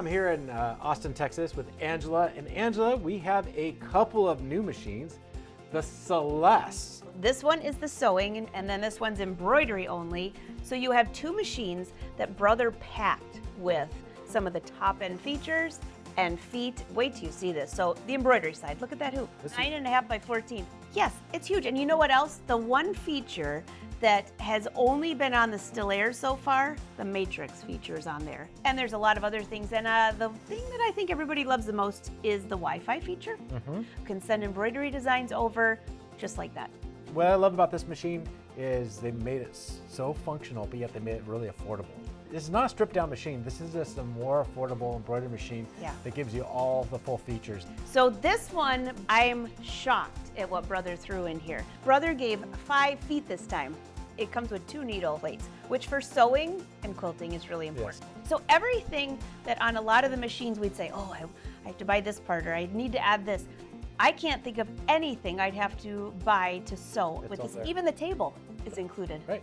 I'm here in Austin, Texas with Angela. And Angela, we have a couple of new machines, the Celeste. This one is the sewing, and then this one's embroidery only. So you have two machines that Brother packed with some of the top end features and feet. Wait till you see this. So the embroidery side, look at that hoop, 9.5 by 14. Yes, it's huge. And you know what else? The one feature that has only been on the Stellair so far, the matrix feature is on there. And there's a lot of other things. And the thing that I think everybody loves the most is the Wi-Fi feature. You can send embroidery designs over just like that. What I love about this machine is they made it so functional, but yet they made it really affordable. This is not a stripped down machine. This is just a more affordable embroidery machine that gives you all the full features. So this one, I'm shocked at what Brother threw in here. Brother gave 5 feet this time. It comes with 2 needle plates, which for sewing and quilting is really important. So everything that on a lot of the machines we'd say, oh, I have to buy this part, or I need to add this. I can't think of anything I'd have to buy to sew with this. Even the table is included. Right.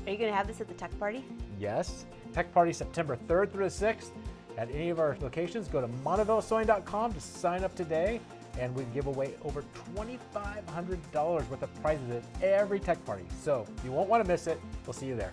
Are you gonna have this at the tech party? Yes. Tech party September 3rd through the 6th at any of our locations. Go to montevillesewing.com to sign up today, and we give away over $2,500 worth of prizes at every tech party. So you won't want to miss it. We'll see you there.